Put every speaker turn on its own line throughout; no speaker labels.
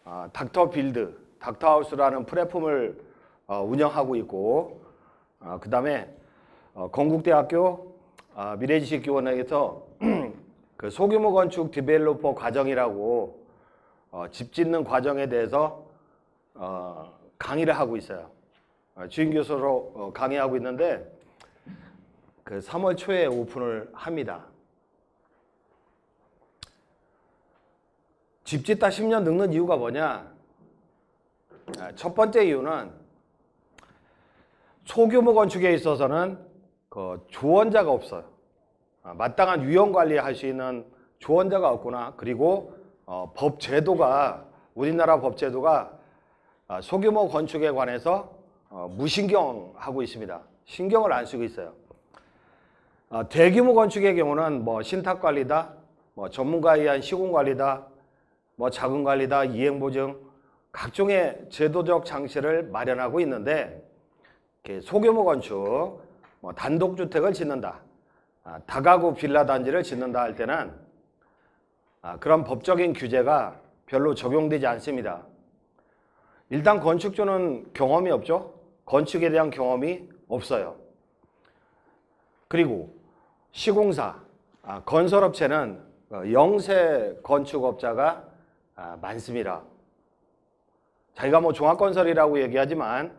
닥터 빌드, 닥터하우스라는 플랫폼을 운영하고 있고, 그 다음에 건국대학교 미래지식기원회에서 그 소규모 건축 디벨로퍼 과정이라고 집 짓는 과정에 대해서 강의를 하고 있어요. 주임 교수로 강의하고 있는데 그 3월 초에 오픈을 합니다. 집 짓다 10년 늙는 이유가 뭐냐? 첫 번째 이유는 소규모 건축에 있어서는 그 조언자가 없어요. 마땅한 위험 관리할 수 있는 조언자가 없구나. 그리고 법 제도가, 우리나라 법 제도가 소규모 건축에 관해서 무신경하고 있습니다. 신경을 안 쓰고 있어요. 대규모 건축의 경우는 뭐 신탁 관리다, 뭐 전문가에 의한 시공 관리다, 뭐 자금 관리다, 이행 보증, 각종의 제도적 장치를 마련하고 있는데, 소규모 건축, 뭐 단독주택을 짓는다, 다가구 빌라 단지를 짓는다 할 때는 그런 법적인 규제가 별로 적용되지 않습니다. 일단 건축주는 경험이 없죠. 건축에 대한 경험이 없어요. 그리고 시공사, 건설업체는 영세 건축업자가 많습니다. 자기가 뭐 종합건설이라고 얘기하지만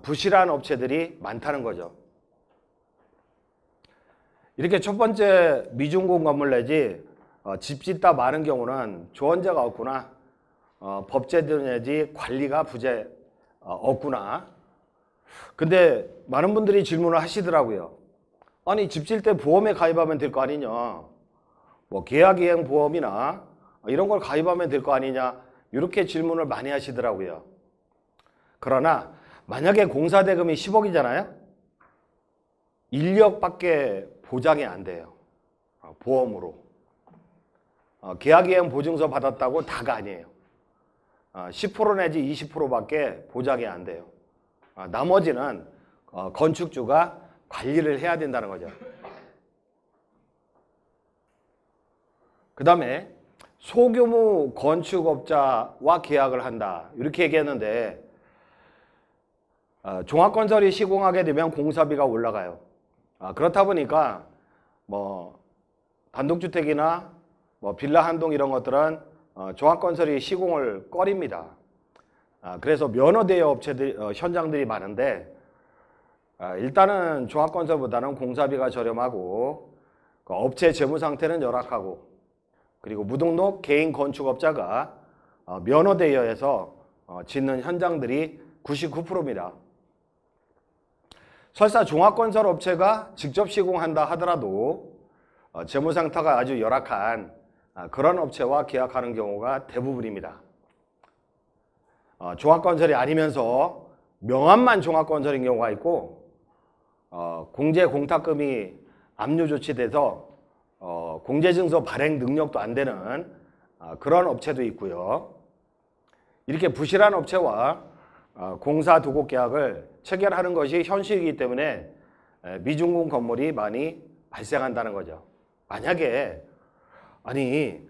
부실한 업체들이 많다는 거죠. 이렇게 첫 번째 미준공 건물 내지 집 짓다 많은 경우는 조언자가 없구나, 법제도 내지 관리가 없구나. 근데 많은 분들이 질문을 하시더라고요. 아니, 집 질 때 보험에 가입하면 될 거 아니냐, 뭐 계약이행 보험이나 이런 걸 가입하면 될 거 아니냐, 이렇게 질문을 많이 하시더라고요. 그러나 만약에 공사대금이 10억이잖아요. 인력밖에 보장이 안 돼요. 보험으로. 계약이행 보증서 받았다고 다가 아니에요. 10% 내지 20%밖에 보장이 안 돼요. 나머지는 건축주가 관리를 해야 된다는 거죠. 그 다음에 소규모 건축업자와 계약을 한다, 이렇게 얘기했는데 종합건설이 시공하게 되면 공사비가 올라가요. 그렇다 보니까 뭐 단독주택이나 뭐 빌라 한 동 이런 것들은 종합건설이 시공을 꺼립니다. 그래서 면허대여 업체들, 현장들이 많은데 일단은 종합건설보다는 공사비가 저렴하고 업체 재무 상태는 열악하고, 그리고 무등록 개인 건축업자가 면허대여에서 짓는 현장들이 99%입니다. 설사 종합건설 업체가 직접 시공한다 하더라도 재무 상태가 아주 열악한 그런 업체와 계약하는 경우가 대부분입니다. 종합건설이 아니면서 명함만 종합건설인 경우가 있고, 공제 공탁금이 압류 조치돼서 공제증서 발행 능력도 안 되는 그런 업체도 있고요. 이렇게 부실한 업체와 공사 도급 계약을 체결하는 것이 현실이기 때문에 미준공 건물이 많이 발생한다는 거죠. 만약에 아니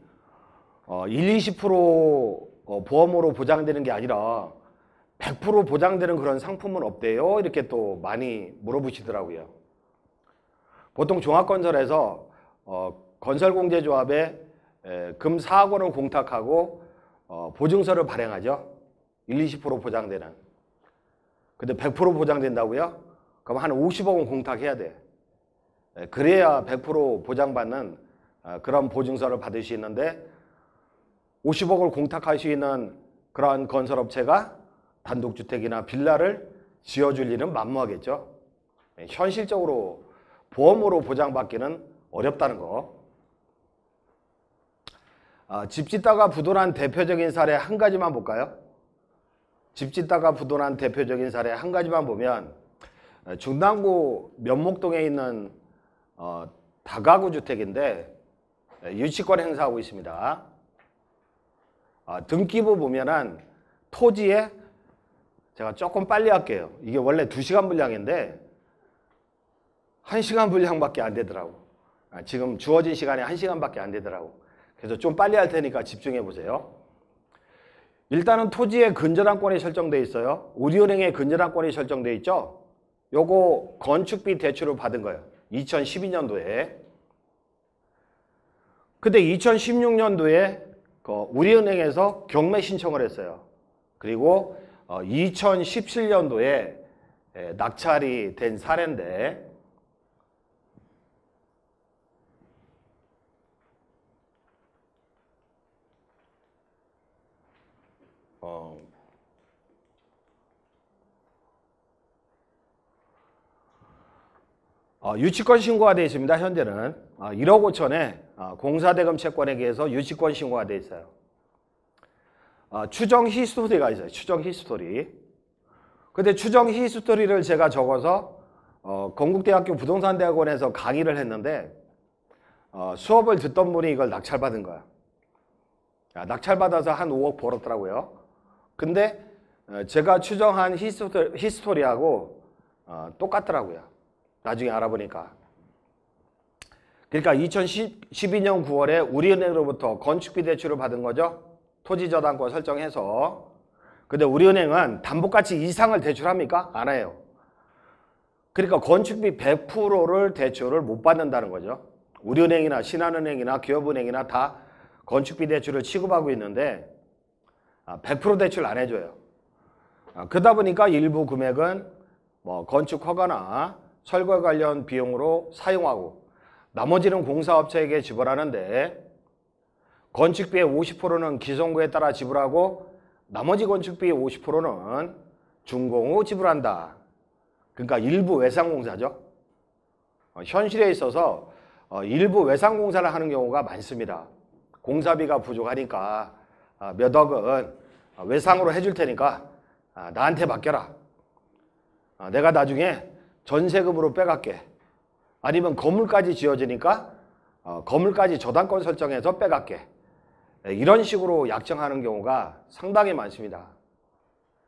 20% 보험으로 보장되는 게 아니라 100% 보장되는 그런 상품은 없대요, 이렇게 또 많이 물어보시더라고요. 보통 종합건설에서 건설공제조합에 금 4억 원을 공탁하고 보증서를 발행하죠. 20% 보장되는. 근데 100% 보장된다고요? 그럼 한 50억 원 공탁해야 돼. 그래야 100% 보장받는 그런 보증서를 받을 수 있는데, 50억을 공탁할 수 있는 그러한 건설업체가 단독주택이나 빌라를 지어줄 일은 만무하겠죠. 현실적으로 보험으로 보장받기는 어렵다는 거. 집 짓다가 부도난 대표적인 사례 한 가지만 볼까요? 집 짓다가 부도난 대표적인 사례 한 가지만 보면, 중랑구 면목동에 있는 다가구 주택인데 유치권 행사하고 있습니다. 등기부 보면은 토지에, 제가 조금 빨리 할게요. 이게 원래 2시간 분량인데 1시간 분량밖에 안 되더라고. 지금 주어진 시간이 1시간밖에 안 되더라고. 그래서 좀 빨리 할 테니까 집중해 보세요. 일단은 토지에 근저당권이 설정돼 있어요. 우리은행에 근저당권이 설정돼 있죠. 요거 건축비 대출을 받은 거예요. 2012년도에. 근데 2016년도에 우리은행에서 경매 신청을 했어요. 그리고 2017년도에 낙찰이 된 사례인데, 유치권 신고가 되어 있습니다. 현재는 1억 5천에 공사대금 채권에 의해서 유치권 신고가 되어 있어요. 추정 히스토리가 있어요. 추정 히스토리. 근데 추정 히스토리를 제가 적어서 건국대학교 부동산대학원에서 강의를 했는데 수업을 듣던 분이 이걸 낙찰받은 거야. 낙찰받아서 한 5억 벌었더라고요. 근데 제가 추정한 히스토리하고 똑같더라고요. 나중에 알아보니까. 그러니까 2012년 9월에 우리은행으로부터 건축비 대출을 받은 거죠. 토지저당권 설정해서. 근데 우리은행은 담보가치 이상을 대출합니까? 안 해요. 그러니까 건축비 100%를 대출을 못 받는다는 거죠. 우리은행이나 신한은행이나 기업은행이나 다 건축비 대출을 취급하고 있는데 100% 대출 안 해줘요. 그러다 보니까 일부 금액은 뭐 건축 허가나 철거 관련 비용으로 사용하고 나머지는 공사업체에게 지불하는데, 건축비의 50%는 기성구에 따라 지불하고 나머지 건축비의 50%는 준공 후 지불한다. 그러니까 일부 외상공사죠. 현실에 있어서 일부 외상공사를 하는 경우가 많습니다. 공사비가 부족하니까 몇 억은 외상으로 해줄 테니까 나한테 맡겨라. 내가 나중에 전세금으로 빼갈게. 아니면 건물까지 지어지니까 건물까지 저당권 설정해서 빼갈게. 이런 식으로 약정하는 경우가 상당히 많습니다.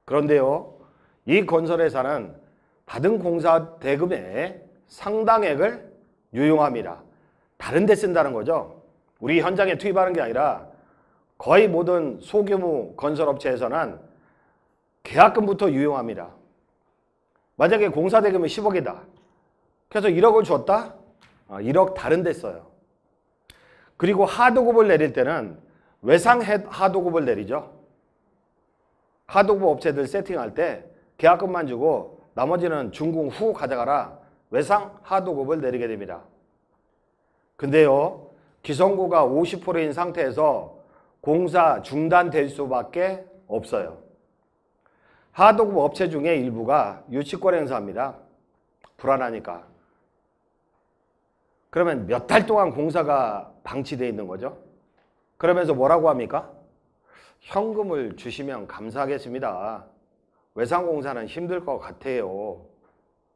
그런데요, 이 건설회사는 받은 공사 대금의 상당액을 유용합니다. 다른 데 쓴다는 거죠. 우리 현장에 투입하는 게 아니라 거의 모든 소규모 건설업체에서는 계약금부터 유용합니다. 만약에 공사 대금이 10억이다. 그래서 1억을 줬다? 1억 다른 데 써요. 그리고 하도급을 내릴 때는 외상 하도급을 내리죠. 하도급 업체들 세팅할 때 계약금만 주고 나머지는 준공 후 가져가라. 외상 하도급을 내리게 됩니다. 근데요, 기성구가 50%인 상태에서 공사 중단될 수밖에 없어요. 하도급 업체 중에 일부가 유치권 행사합니다. 불안하니까. 그러면 몇 달 동안 공사가 방치되어 있는 거죠. 그러면서 뭐라고 합니까? 현금을 주시면 감사하겠습니다. 외상공사는 힘들 것 같아요.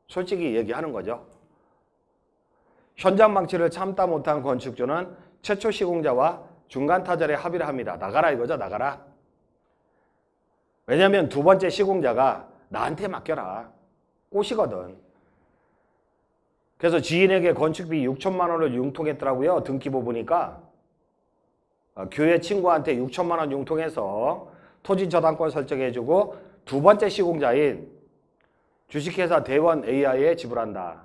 솔직히 얘기하는 거죠. 현장 방치를 참다 못한 건축주는 최초 시공자와 중간 타절에 합의를 합니다. 나가라 이거죠. 나가라. 왜냐하면 두 번째 시공자가 나한테 맡겨라. 꼬시거든. 그래서 지인에게 건축비 6천만 원을 융통했더라고요. 등기부 보니까. 교회 친구한테 6천만 원 융통해서 토지 저당권 설정해주고 두 번째 시공자인 주식회사 대원 AI에 지불한다.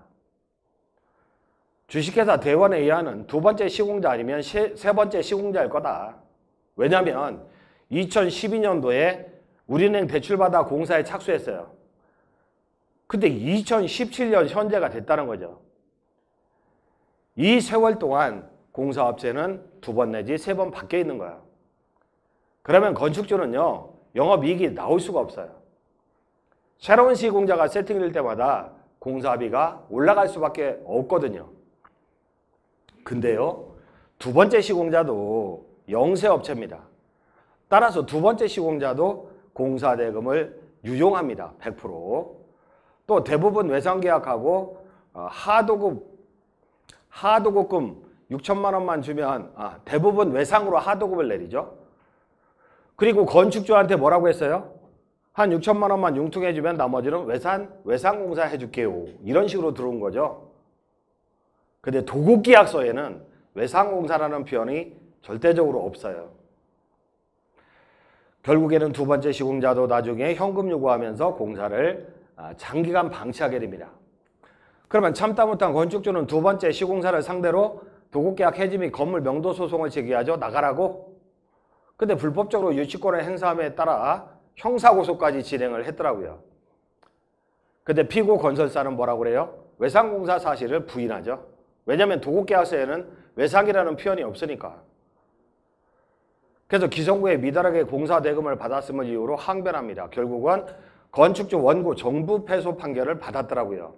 주식회사 대원 AI는 두 번째 시공자 아니면 세 번째 시공자일 거다. 왜냐하면 2012년도에 우리은행 대출받아 공사에 착수했어요. 근데 2017년 현재가 됐다는 거죠. 이 세월 동안 공사업체는 두 번 내지 세 번 밖에 있는 거야. 그러면 건축주는요, 영업이익이 나올 수가 없어요. 새로운 시공자가 세팅될 때마다 공사비가 올라갈 수밖에 없거든요. 근데요, 두 번째 시공자도 영세업체입니다. 따라서 두 번째 시공자도 공사대금을 유용합니다. 100%. 또 대부분 외상계약하고 하도급금 6천만 원만 주면 대부분 외상으로 하도급을 내리죠. 그리고 건축주한테 뭐라고 했어요? 한 6천만 원만 융통해주면 나머지는 외상공사 해줄게요. 이런 식으로 들어온 거죠. 근데 도급계약서에는 외상공사라는 표현이 절대적으로 없어요. 결국에는 두 번째 시공자도 나중에 현금 요구하면서 공사를 장기간 방치하게 됩니다. 그러면 참다 못한 건축주는 두 번째 시공사를 상대로 도급계약 해지 및 건물 명도 소송을 제기하죠. 나가라고. 근데 불법적으로 유치권을 행사함에 따라 형사고소까지 진행을 했더라고요. 근데 피고 건설사는 뭐라고 그래요? 외상공사 사실을 부인하죠. 왜냐하면 도급계약서에는 외상이라는 표현이 없으니까. 그래서 기성구에 미달하게 공사 대금을 받았음을 이유로 항변합니다. 결국은 건축주 원고 정부 패소 판결을 받았더라고요.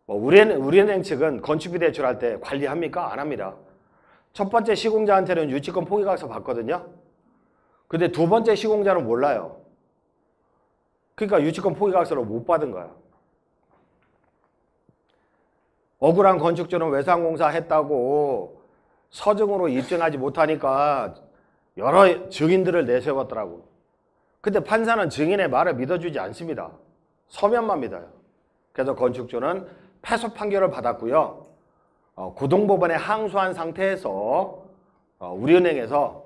우리은행 측은 건축비 대출할 때 관리합니까? 안 합니다. 첫 번째 시공자한테는 유치권 포기각서 받거든요. 근데 두 번째 시공자는 몰라요. 그러니까 유치권 포기각서를 못 받은 거야. 억울한 건축주는 외상공사 했다고 서증으로 입증하지 못하니까 여러 증인들을 내세웠더라고. 근데 판사는 증인의 말을 믿어주지 않습니다. 서면만 믿어요. 그래서 건축주는 패소 판결을 받았고요. 고등법원에 항소한 상태에서 우리은행에서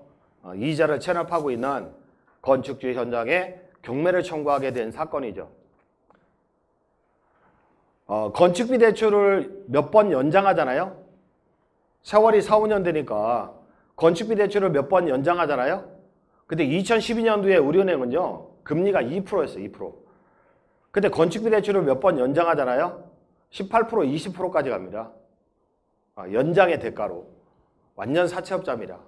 이자를 체납하고 있는 건축주 현장에 경매를 청구하게 된 사건이죠. 건축비 대출을 몇 번 연장하잖아요. 세월이 4, 5년 되니까 건축비 대출을 몇 번 연장하잖아요. 근데 2012년도에 우리은행은요. 금리가 2%였어요. 2%. 근데 건축비 대출을 몇 번 연장하잖아요. 18%, 20%까지 갑니다. 연장의 대가로. 완전 사채업자입니다.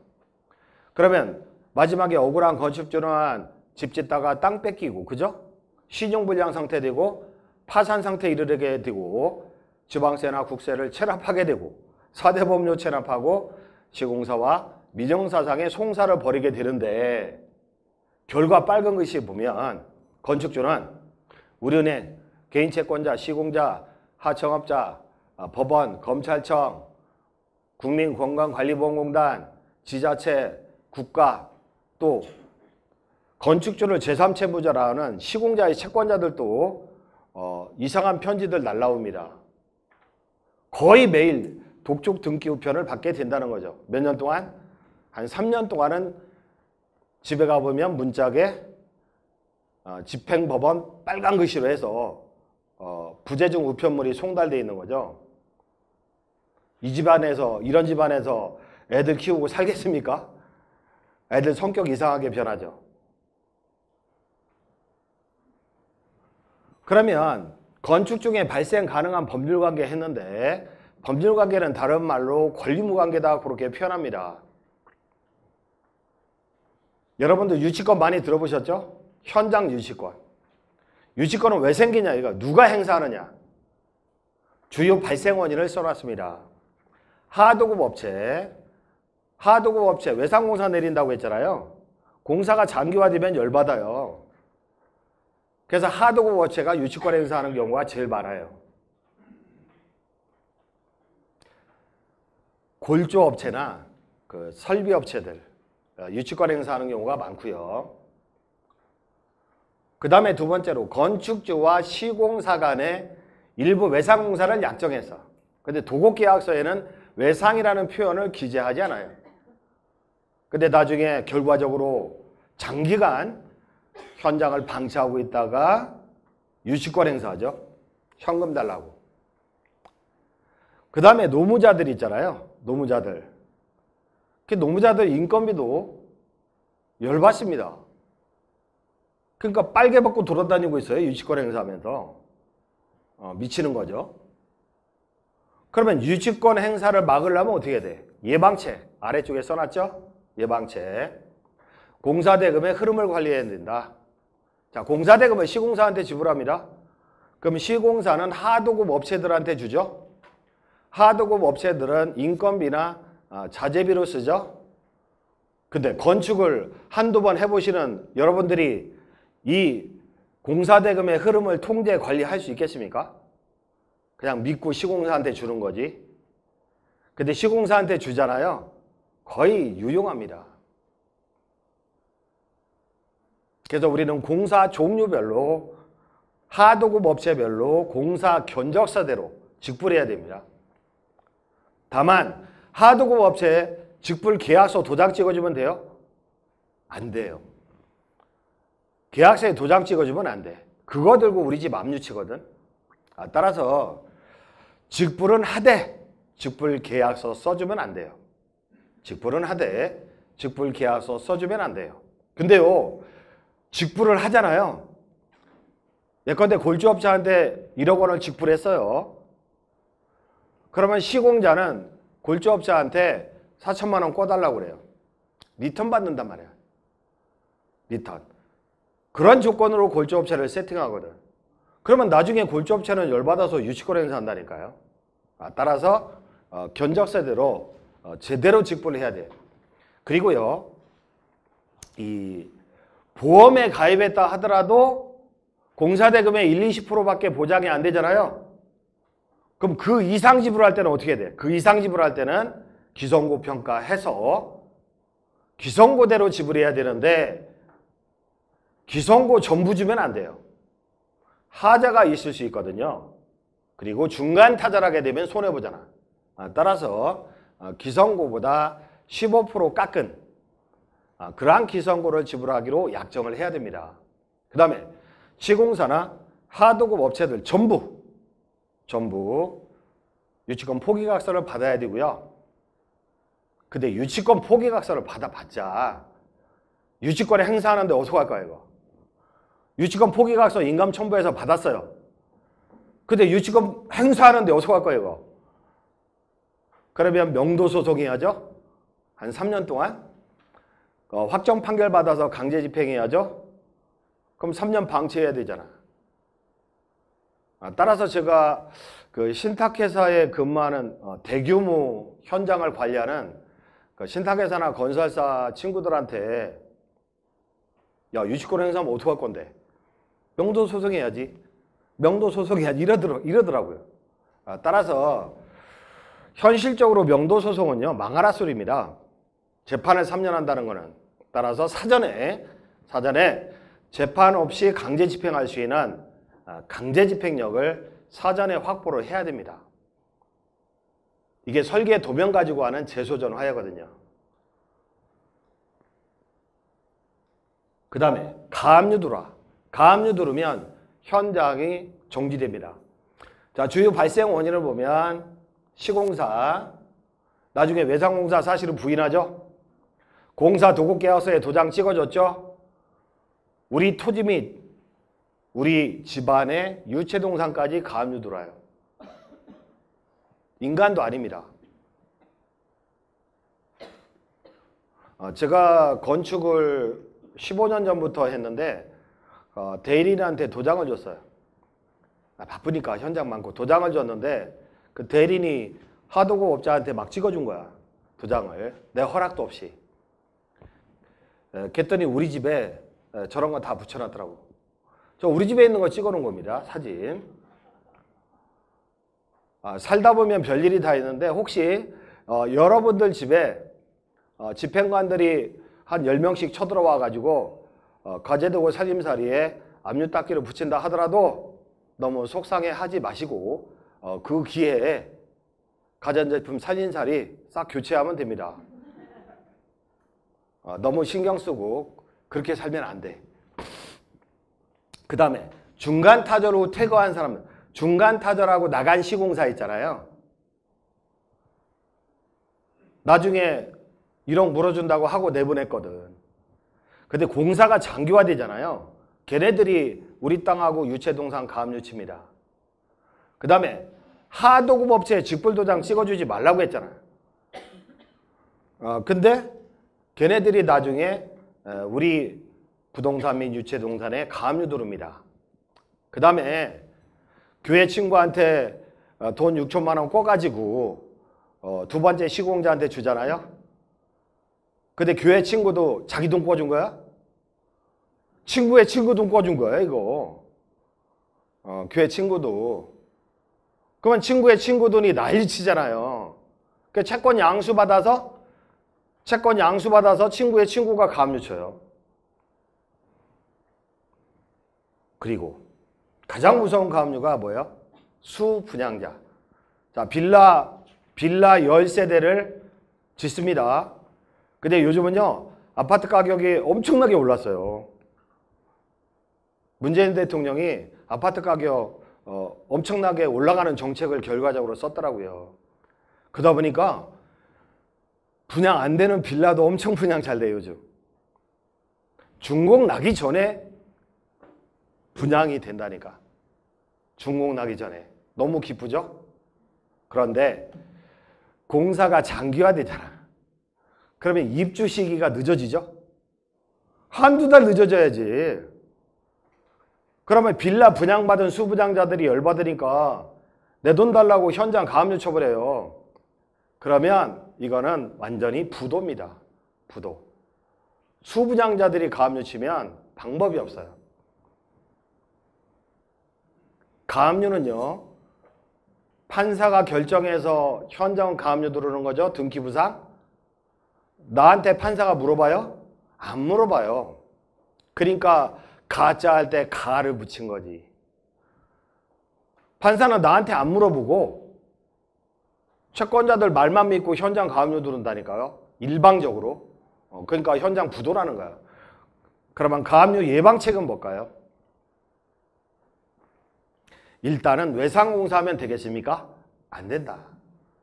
그러면 마지막에 억울한 건축주는 집 짓다가 땅 뺏기고, 그죠? 신용불량 상태 되고 파산 상태에 이르게 되고 지방세나 국세를 체납하게 되고 사대보험료 체납하고 시공사와 민형사상의 송사를 벌이게 되는데 결과 빨간 글씨 보면 건축주는 우리은행, 개인채권자, 시공자, 하청업자, 법원, 검찰청, 국민건강관리보험공단, 지자체, 국가, 또 건축주를 제3채무자라는 시공자의 채권자들도 이상한 편지들 날라옵니다. 거의 매일 독촉 등기 우편을 받게 된다는 거죠. 몇 년 동안? 한 3년 동안은 집에 가보면 문짝에 집행법원 빨간 글씨로 해서 부재중 우편물이 송달되어 있는 거죠. 이 집안에서, 이런 집안에서 애들 키우고 살겠습니까? 애들 성격 이상하게 변하죠. 그러면 건축 중에 발생 가능한 법률관계 했는데 법률관계는 다른 말로 권리무관계다 그렇게 표현합니다. 여러분들 유치권 많이 들어보셨죠? 현장 유치권. 유치권은 왜 생기냐? 이거 누가 행사하느냐? 주요 발생 원인을 써놨습니다. 하도급 업체, 외상공사 내린다고 했잖아요. 공사가 장기화되면 열받아요. 그래서 하도급 업체가 유치권 행사하는 경우가 제일 많아요. 골조업체나 그 설비업체들 유치권 행사하는 경우가 많고요. 그 다음에 두 번째로 건축주와 시공사 간의 일부 외상공사를 약정해서, 근데 도급계약서에는 외상이라는 표현을 기재하지 않아요. 근데 나중에 결과적으로 장기간 현장을 방치하고 있다가 유치권 행사하죠. 현금 달라고. 그 다음에 노무자들 있잖아요. 노무자들. 그 노무자들 인건비도 열받습니다. 그러니까 빨개 벗고 돌아다니고 있어요. 유치권 행사하면서. 미치는 거죠. 그러면 유치권 행사를 막으려면 어떻게 돼? 예방책. 아래쪽에 써놨죠? 예방책. 공사대금의 흐름을 관리해야 된다. 자, 공사대금을 시공사한테 지불합니다. 그럼 시공사는 하도급 업체들한테 주죠. 하도급 업체들은 인건비나 자재비로 쓰죠. 근데 건축을 한두 번 해보시는 여러분들이 이 공사대금의 흐름을 통제 관리할 수 있겠습니까? 그냥 믿고 시공사한테 주는 거지. 근데 시공사한테 주잖아요. 거의 유용합니다. 그래서 우리는 공사 종류별로 하도급 업체별로 공사 견적서대로 직불해야 됩니다. 다만 하도급 업체 직불 계약서 도장 찍어주면 돼요? 안 돼요. 계약서에 도장 찍어주면 안 돼. 그거 들고 우리 집 압류치거든. 따라서 직불은 하되 직불 계약서 써주면 안 돼요. 직불은 하되 직불 계약서 써주면 안 돼요. 근데요, 직불을 하잖아요. 예컨대 골주업자한테 1억 원을 직불했어요. 그러면 시공자는 골주업자한테 4천만 원 꿔달라고 그래요. 리턴 받는단 말이야. 리턴. 그런 조건으로 골주업체를 세팅하거든. 그러면 나중에 골주업체는 열받아서 유치권 행사한다니까요. 따라서 견적세대로 제대로 직불을 해야 돼요. 그리고요, 이 보험에 가입했다 하더라도 공사대금의 1, 20%밖에 보장이 안 되잖아요. 그럼 그 이상 지불할 때는 어떻게 돼? 그 이상 지불할 때는 기성고 평가해서 기성고대로 지불해야 되는데 기성고 전부 주면 안 돼요. 하자가 있을 수 있거든요. 그리고 중간 타절하게 되면 손해보잖아. 따라서 기성고보다 15% 깎은 그러한 기성고를 지불하기로 약정을 해야 됩니다. 그 다음에 시공사나 하도급 업체들 전부 유치권 포기각서를 받아야 되고요. 근데 유치권 포기각서를 받아봤자 유치권을 행사하는데 어디서 갈까요, 이거? 유치권 포기각서 인감첨부해서 받았어요. 근데 유치권 행사하는데 어디서 갈까요, 이거? 그러면 명도소송해야죠. 한 3년 동안 확정 판결 받아서 강제 집행해야죠. 그럼 3년 방치해야 되잖아. 따라서 제가 그 신탁회사에 근무하는 대규모 현장을 관리하는 그 신탁회사나 건설사 친구들한테 야, 유치권 행사하면 어떡할 건데? 명도소송해야지. 명도소송해야지. 이러더라고요. 따라서 현실적으로 명도소송은요, 망하라 소리입니다. 재판을 3년 한다는 거는. 따라서 사전에 재판 없이 강제 집행할 수 있는 강제 집행력을 사전에 확보를 해야 됩니다. 이게 설계 도면 가지고 하는 재소전화야거든요. 그 다음에 가압류 들어와. 가압류 들으면 현장이 정지됩니다. 자, 주요 발생 원인을 보면 시공사, 나중에 외상공사 사실은 부인하죠. 공사 도급계약서에 도장 찍어줬죠. 우리 토지 및 우리 집안의 유체동산까지 가압류 들어와요. 인간도 아닙니다. 제가 건축을 15년 전부터 했는데 대리인한테 도장을 줬어요. 바쁘니까 현장 많고 도장을 줬는데 그 대리인이 하도급 업자한테 막 찍어준 거야. 도장을. 내 허락도 없이. 그랬더니 우리 집에 저런 거 다 붙여놨더라고. 저 우리 집에 있는 거 찍어놓은 겁니다. 사진. 살다 보면 별일이 다 있는데 혹시 여러분들 집에 집행관들이 한 10명씩 쳐들어와 가지고 과제도구 살림살이에 압류닦기를 붙인다 하더라도 너무 속상해하지 마시고 그 기회에 가전제품 살림살이 싹 교체하면 됩니다. 너무 신경 쓰고 그렇게 살면 안 돼. 그 다음에 중간 타절로 퇴거한 사람, 중간 타절하고 나간 시공사 있잖아요. 나중에 1억 물어준다고 하고 내보냈거든. 근데 공사가 장기화되잖아요. 걔네들이 우리 땅하고 유체동산 가압류치입니다. 그 다음에 하도급 업체에 직불도장 찍어주지 말라고 했잖아요. 근데 걔네들이 나중에 우리 부동산 및 유체동산에 가압류 들어옵니다. 그 다음에 교회 친구한테 돈 6천만 원 꿔가지고 두 번째 시공자한테 주잖아요. 근데 교회 친구도 자기 돈 꿔준 거야? 친구의 친구 돈 꿔준 거야, 이거. 교회 친구도. 그러면 친구의 친구 돈이 난리치잖아요. 그 채권 양수받아서 친구의 친구가 가압류 쳐요. 그리고 가장 무서운 가압류가 뭐예요? 수분양자. 자, 빌라 10세대를 짓습니다. 근데 요즘은요, 아파트 가격이 엄청나게 올랐어요. 문재인 대통령이 아파트 가격 엄청나게 올라가는 정책을 결과적으로 썼더라고요. 그러다 보니까 분양 안 되는 빌라도 엄청 분양 잘 돼요, 요즘. 준공 나기 전에 분양이 된다니까. 준공 나기 전에. 너무 기쁘죠? 그런데 공사가 장기화되잖아. 그러면 입주 시기가 늦어지죠? 한두 달 늦어져야지. 그러면 빌라 분양받은 수분양자들이 열받으니까 내 돈 달라고 현장 가압류 쳐버려요. 그러면 이거는 완전히 부도입니다. 부도. 수분양자들이 가압류 치면 방법이 없어요. 가압류는요, 판사가 결정해서 현장 가압류 들어오는 거죠. 등기부상. 나한테 판사가 물어봐요? 안 물어봐요. 그러니까 가짜 할 때 가를 붙인 거지. 판사는 나한테 안 물어보고 채권자들 말만 믿고 현장 가압류 들은다니까요. 일방적으로. 그러니까 현장 부도라는 거예요. 그러면 가압류 예방책은 뭘까요? 일단은 외상공사하면 되겠습니까? 안 된다.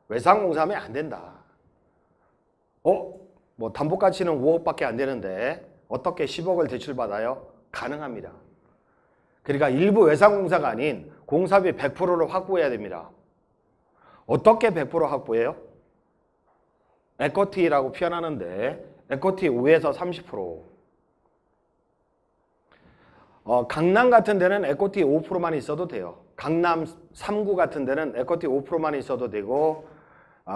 외상공사하면 안 된다. 뭐 담보가치는 5억밖에 안 되는데 어떻게 10억을 대출받아요? 가능합니다. 그러니까 일부 외상공사가 아닌 공사비 100%를 확보해야 됩니다. 어떻게 100% 확보해요? 에쿼티라고 표현하는데 에쿼티 5에서 30%. 강남 같은 데는 에쿼티 5%만 있어도 돼요. 강남 3구 같은 데는 에쿼티 5%만 있어도 되고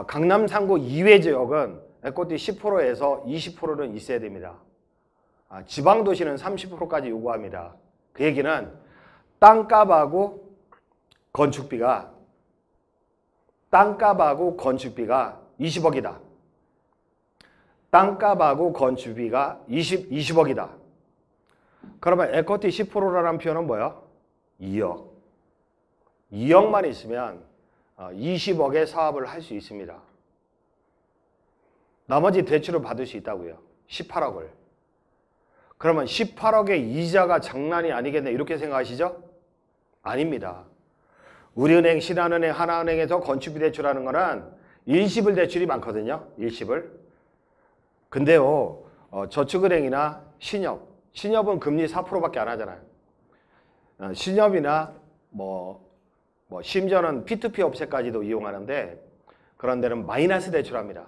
강남 3구 이외 지역은 에쿼티 10%에서 20%는 있어야 됩니다. 지방도시는 30%까지 요구합니다. 그 얘기는 땅값하고 건축비가 20억이다. 땅값하고 건축비가 20억이다. 그러면 에쿼티 10%라는 표현은 뭐야? 2억. 2억만 있으면 20억의 사업을 할 수 있습니다. 나머지 대출을 받을 수 있다고요. 18억을. 그러면 18억의 이자가 장난이 아니겠네 이렇게 생각하시죠? 아닙니다. 우리은행, 신한은행, 하나은행에서 건축비 대출하는 거는 일시불 대출이 많거든요. 일시불. 근데요, 저축은행이나 신협은 금리 4%밖에 안 하잖아요. 신협이나 심지어는 P2P 업체까지도 이용하는데 그런 데는 마이너스 대출합니다.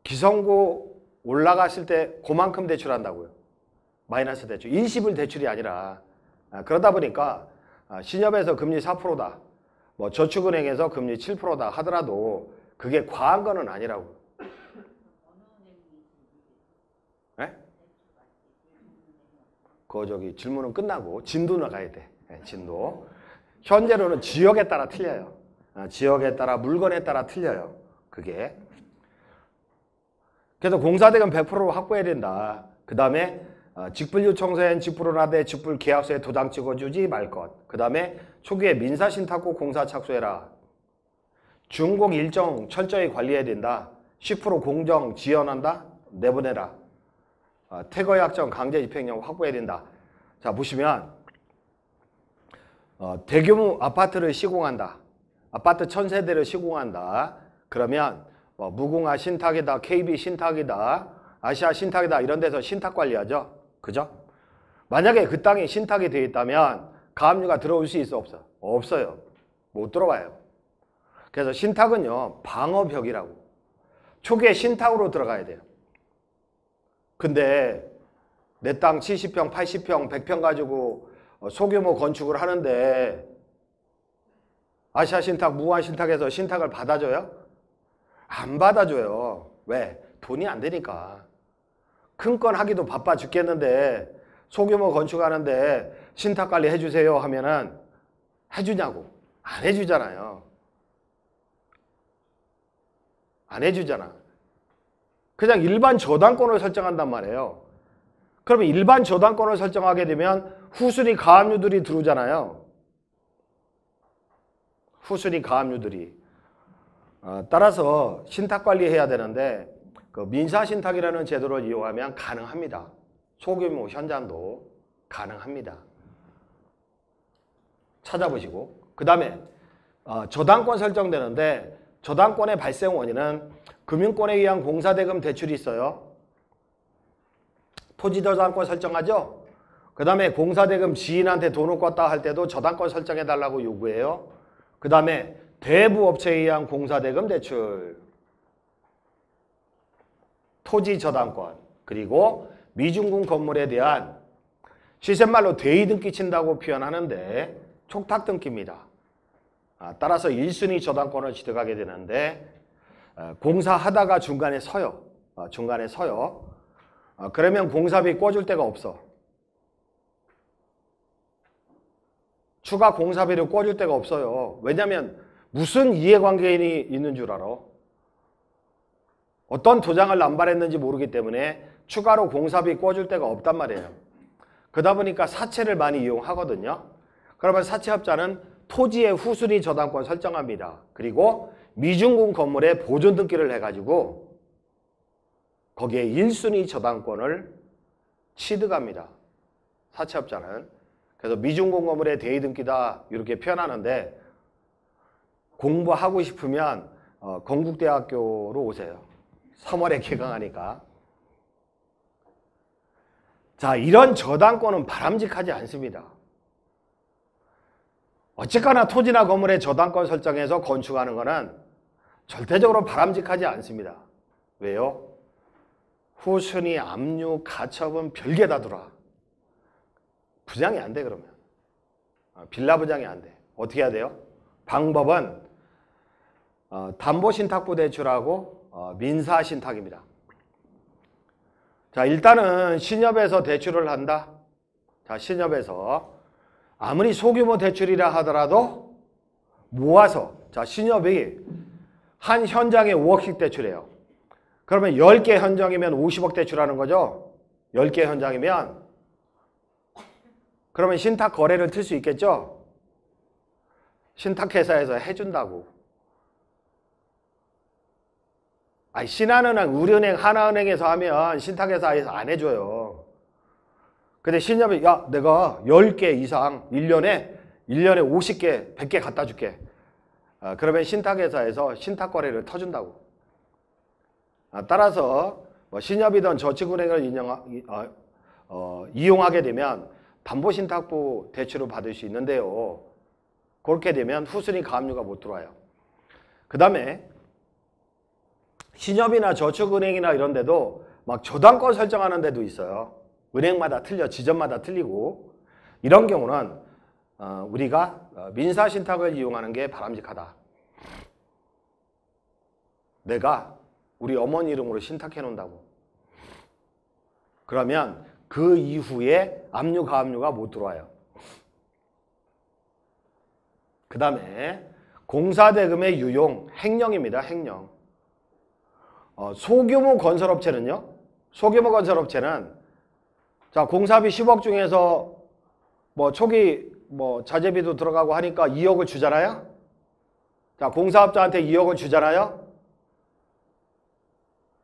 기성고 올라갔을 때 그만큼 대출한다고요. 마이너스 대출. 일시불 대출이 아니라. 그러다 보니까 신협에서 금리 4%다. 저축은행에서 금리 7%다 하더라도 그게 과한 거는 아니라고. 네? 질문은 끝나고 진도 나가야 돼. 진도. 현재로는 지역에 따라 틀려요. 지역에 따라 물건에 따라 틀려요. 그게. 그래서 공사대금 100%로 확보해야 된다. 그 다음에 직불 요청서엔 직불을 하되 직불 계약서에 도장 찍어주지 말 것. 그 다음에 초기에 민사신탁고 공사 착수해라. 준공 일정 철저히 관리해야 된다. 10% 공정 지연한다. 내보내라. 퇴거약정 강제 집행령 확보해야 된다. 자 보시면 대규모 아파트를 시공한다. 아파트 1000세대를 시공한다. 그러면 무궁화 신탁이다, KB 신탁이다, 아시아 신탁이다 이런 데서 신탁 관리하죠. 그죠? 만약에 그 땅이 신탁이 되어 있다면 가압류가 들어올 수 있어 없어? 없어요. 못 들어와요. 그래서 신탁은요 방어벽이라고. 초기에 신탁으로 들어가야 돼요. 근데 내 땅 70평, 80평, 100평 가지고 소규모 건축을 하는데 아시아 신탁, 무궁화 신탁에서 신탁을 받아줘요? 안 받아줘요. 왜? 돈이 안 되니까. 큰 건 하기도 바빠 죽겠는데 소규모 건축하는데 신탁관리 해주세요 하면은 해주냐고. 안 해주잖아요. 안 해주잖아. 그냥 일반 저당권을 설정한단 말이에요. 그러면 일반 저당권을 설정하게 되면 후순위 가압류들이 들어오잖아요. 후순위 가압류들이. 따라서 신탁 관리해야 되는데 그 민사신탁이라는 제도를 이용하면 가능합니다. 소규모 현장도 가능합니다. 찾아보시고 그 다음에 저당권 설정되는데 저당권의 발생 원인은 금융권에 의한 공사대금 대출이 있어요. 토지저당권 설정하죠. 그 다음에 공사대금 지인한테 돈을 꿨다 할 때도 저당권 설정해달라고 요구해요. 그 다음에 대부업체에 의한 공사대금 대출, 토지저당권, 그리고 미중공 건물에 대한 시샘말로 대이등 끼친다고 표현하는데 촉탁등기입니다. 따라서 1순위 저당권을 취득하게 되는데 공사하다가 중간에 서요. 그러면 공사비 꿔줄 데가 없어. 추가 공사비를 꿔줄 데가 없어요. 왜냐하면 무슨 이해관계인이 있는 줄 알아? 어떤 도장을 남발했는지 모르기 때문에 추가로 공사비 꿔줄 데가 없단 말이에요. 그러다 보니까 사채를 많이 이용하거든요. 그러면 사채업자는 토지의 후순위 저당권 설정합니다. 그리고 미중공 건물에 보존 등기를 해가지고 거기에 1순위 저당권을 취득합니다. 사채업자는. 그래서 미중공 건물의 대의 등기다 이렇게 표현하는데 공부하고 싶으면 건국대학교로 오세요. 3월에 개강하니까. 자, 이런 저당권은 바람직하지 않습니다. 어쨌거나 토지나 건물의 저당권 설정해서 건축하는 것은 절대적으로 바람직하지 않습니다. 왜요? 후순위, 압류, 가처분 별게 다 들어와. 부장이 안 돼 그러면. 빌라 부장이 안 돼. 어떻게 해야 돼요? 방법은 담보신탁부 대출하고 민사신탁입니다. 자, 일단은 신협에서 대출을 한다. 자, 신협에서 아무리 소규모 대출이라 하더라도 모아서, 자, 신협이 한 현장에 5억씩 대출해요. 그러면 10개 현장이면 50억 대출하는 거죠. 10개 현장이면. 그러면 신탁 거래를 틀 수 있겠죠. 신탁회사에서 해준다고. 신한은행, 우리은행, 하나은행에서 하면 신탁회사에서 안 해줘요. 근데 신협이 야, 내가 10개 이상 1년에 50개, 100개 갖다 줄게. 그러면 신탁회사에서 신탁 거래를 터준다고. 따라서 신협이든 저축은행을 이용하게 되면 담보신탁부 대출을 받을 수 있는데요. 그렇게 되면 후순위 가압류가 못 들어와요. 그 다음에 신협이나 저축은행이나 이런 데도 막 저당권 설정하는 데도 있어요. 은행마다 틀려, 지점마다 틀리고. 이런 경우는 우리가 민사신탁을 이용하는 게 바람직하다. 내가 우리 어머니 이름으로 신탁해 놓는다고. 그러면 그 이후에 압류, 가압류가 못 들어와요. 그 다음에 공사대금의 유용, 횡령입니다. 횡령. 소규모 건설업체는요. 소규모 건설업체는 자, 공사비 10억 중에서 초기 자재비도 들어가고 하니까 2억을 주잖아요. 자, 공사업자한테 2억을 주잖아요.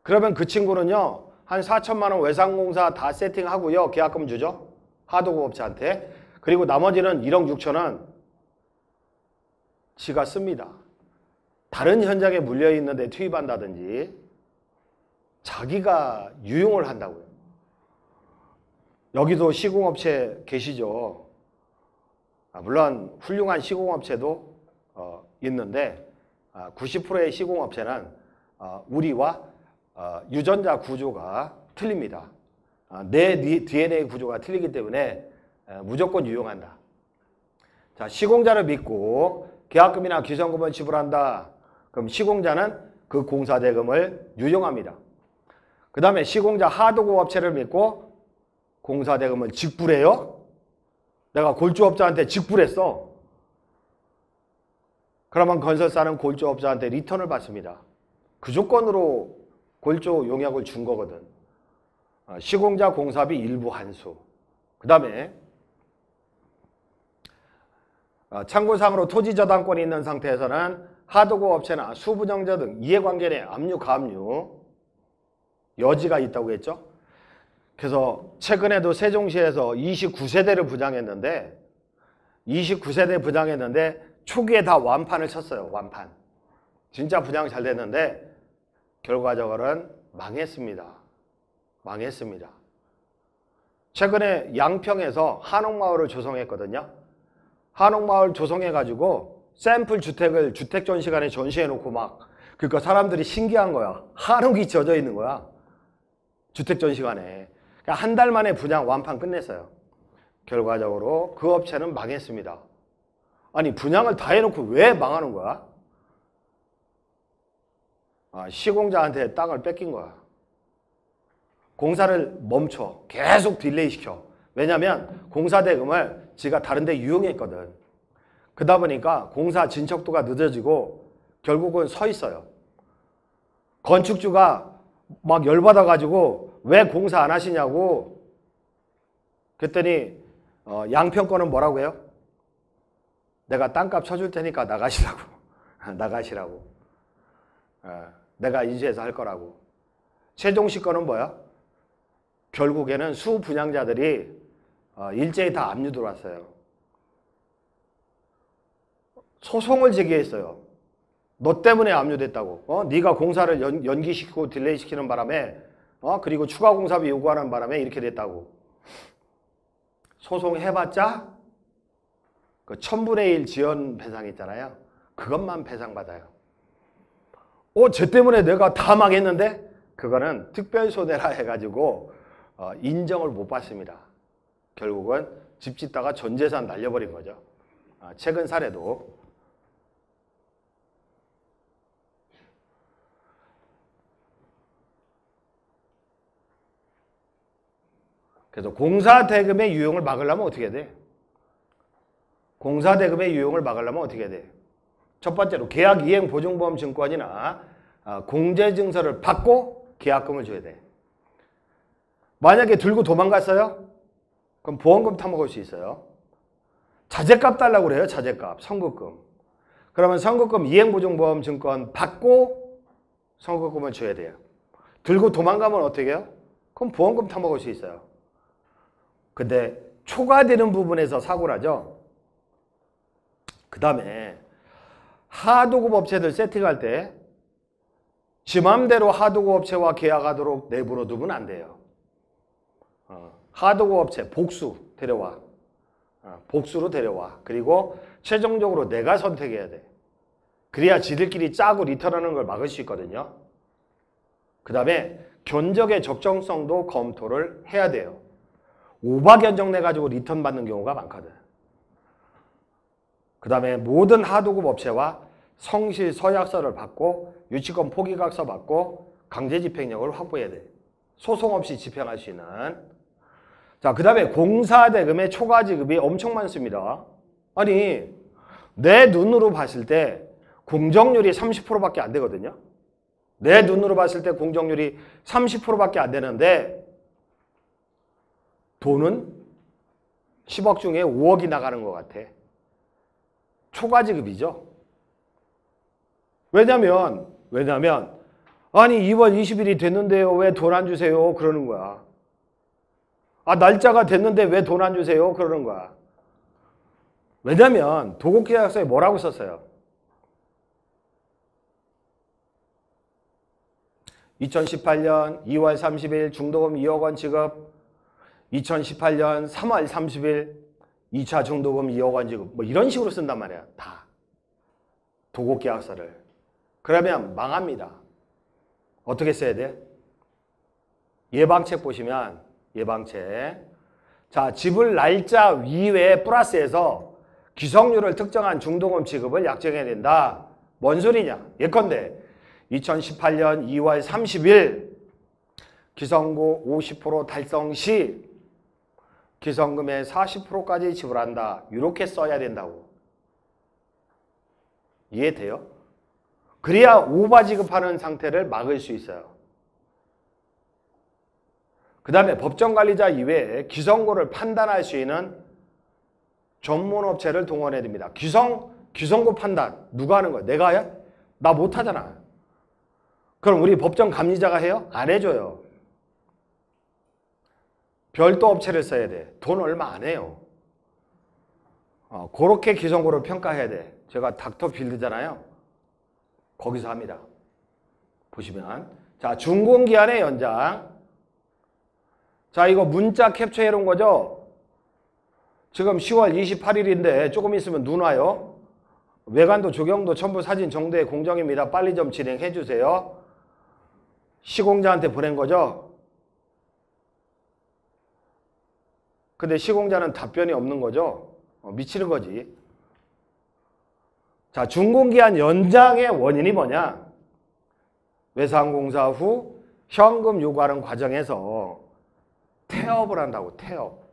그러면 그 친구는요. 한 4천만 원 외상공사 다 세팅하고요. 계약금 주죠. 하도급업체한테. 그리고 나머지는 1억 6천은 지가 씁니다. 다른 현장에 물려있는 데 투입한다든지 자기가 유용을 한다고요. 여기도 시공업체 계시죠. 물론 훌륭한 시공업체도 있는데 90%의 시공업체는 우리와 유전자 구조가 틀립니다. 내 DNA 구조가 틀리기 때문에 무조건 유용한다. 자, 시공자를 믿고 계약금이나 기성금을 지불한다. 그럼 시공자는 그 공사대금을 유용합니다. 그 다음에 시공자 하도급 업체를 믿고 공사대금을 직불해요. 내가 골조업자한테 직불했어. 그러면 건설사는 골조업자한테 리턴을 받습니다. 그 조건으로 골조 용역을 준 거거든. 시공자 공사비 일부 환수. 그 다음에 참고상으로 토지 저당권이 있는 상태에서는 하도급 업체나 수분영자 등 이해관계 내 압류, 가압류 여지가 있다고 했죠. 그래서 최근에도 세종시에서 29세대를 분양했는데 초기에 다 완판을 쳤어요. 완판. 진짜 분양 잘 됐는데 결과적으로는 망했습니다. 망했습니다. 최근에 양평에서 한옥마을을 조성했거든요. 한옥마을 조성해가지고 샘플 주택을 주택 전시관에 전시해놓고 그러니까 사람들이 신기한 거야. 한옥이 젖어 있는 거야. 주택 전시관에. 그러니까 한 달 만에 분양 완판 끝냈어요. 결과적으로 그 업체는 망했습니다. 아니 분양을 다 해놓고 왜 망하는 거야? 시공자한테 땅을 뺏긴 거야. 공사를 멈춰. 계속 딜레이 시켜. 왜냐면 공사 대금을 지가 다른 데 유용했거든. 그러다 보니까 공사 진척도가 늦어지고 결국은 서 있어요. 건축주가 막 열받아가지고 왜 공사 안 하시냐고 그랬더니 양평권은 뭐라고 해요? 내가 땅값 쳐줄 테니까 나가시라고. 나가시라고. 내가 인수해서 할 거라고. 세종시 거는 뭐야? 결국에는 수분양자들이 일제히 다 압류 들어왔어요. 소송을 제기했어요. 너 때문에 압류됐다고. 네가 공사를 연기시키고 딜레이 시키는 바람에 그리고 추가 공사비 요구하는 바람에 이렇게 됐다고. 소송해봤자 그 1000분의 1 지연 배상 있잖아요. 그것만 배상받아요. 쟤 때문에 내가 다 망했는데 그거는 특별손해라 해가지고 인정을 못 받습니다. 결국은 집 짓다가 전 재산 날려버린 거죠. 최근 사례도. 그래서 공사대금의 유용을 막으려면 어떻게 돼? 공사대금의 유용을 막으려면 어떻게 돼? 첫 번째로 계약이행보증보험증권이나 공제증서를 받고 계약금을 줘야 돼. 만약에 들고 도망갔어요? 그럼 보험금 타먹을 수 있어요. 자재값 달라고 그래요. 자재값, 선급금. 그러면 선급금 이행보증보험증권 받고 선급금을 줘야 돼요. 들고 도망가면 어떻게 해요? 그럼 보험금 타먹을 수 있어요. 근데 초과되는 부분에서 사고를 하죠. 그 다음에 하도급 업체들 세팅할 때 지 맘대로 하도급 업체와 계약하도록 내부로 두면 안 돼요. 하도급 업체 복수 데려와. 복수로 데려와. 그리고 최종적으로 내가 선택해야 돼. 그래야 지들끼리 짜고 리턴하는 걸 막을 수 있거든요. 그 다음에 견적의 적정성도 검토를 해야 돼요. 오바 견적 내가지고 리턴 받는 경우가 많거든. 그 다음에 모든 하도급 업체와 성실 서약서를 받고 유치권 포기각서 받고 강제집행력을 확보해야 돼. 소송 없이 집행할 수 있는. 자, 그 다음에 공사대금의 초과지급이 엄청 많습니다. 아니 내 눈으로 봤을 때 공정률이 30%밖에 안 되거든요. 내 눈으로 봤을 때 공정률이 30%밖에 안 되는데 돈은 10억 중에 5억이 나가는 것 같아. 초과지급이죠. 왜냐면 아니 2월 20일이 됐는데요. 왜 돈 안 주세요? 그러는 거야. 날짜가 됐는데 왜 돈 안 주세요? 그러는 거야. 왜냐면 도급계약서에 뭐라고 썼어요? 2018년 2월 30일 중도금 2억 원 지급, 2018년 3월 30일 2차 중도금 2억 원 지급, 뭐 이런 식으로 쓴단 말이야. 다. 도급계약서를. 그러면 망합니다. 어떻게 써야 돼? 예방책 보시면 예방책. 자, 지불 날짜 이외에 플러스해서 기성률을 특정한 중도금 지급을 약정해야 된다. 뭔 소리냐? 예컨대 2018년 2월 30일 기성고 50% 달성 시 기성금의 40%까지 지불한다. 이렇게 써야 된다고. 이해돼요? 그래야 오바 지급하는 상태를 막을 수 있어요. 그 다음에 법정관리자 이외에 기성고를 판단할 수 있는 전문업체를 동원해야 됩니다. 규성고 판단 누가 하는 거야? 내가 해? 나 못하잖아. 그럼 우리 법정 감리자가 해요? 안 해줘요. 별도 업체를 써야 돼. 돈 얼마 안 해요. 그렇게 규성고를 평가해야 돼. 제가 닥터 필드잖아요. 거기서 합니다. 보시면 자, 준공기한의 연장. 자, 이거 문자 캡처해 놓은 거죠? 지금 10월 28일인데 조금 있으면 눈 와요. 외관도 조경도 첨부 사진 정도의 공정입니다. 빨리 좀 진행해 주세요. 시공자한테 보낸 거죠? 근데 시공자는 답변이 없는 거죠? 미치는 거지. 자, 준공기한 연장의 원인이 뭐냐? 외상공사 후 현금 요구하는 과정에서 태업을 한다고, 태업.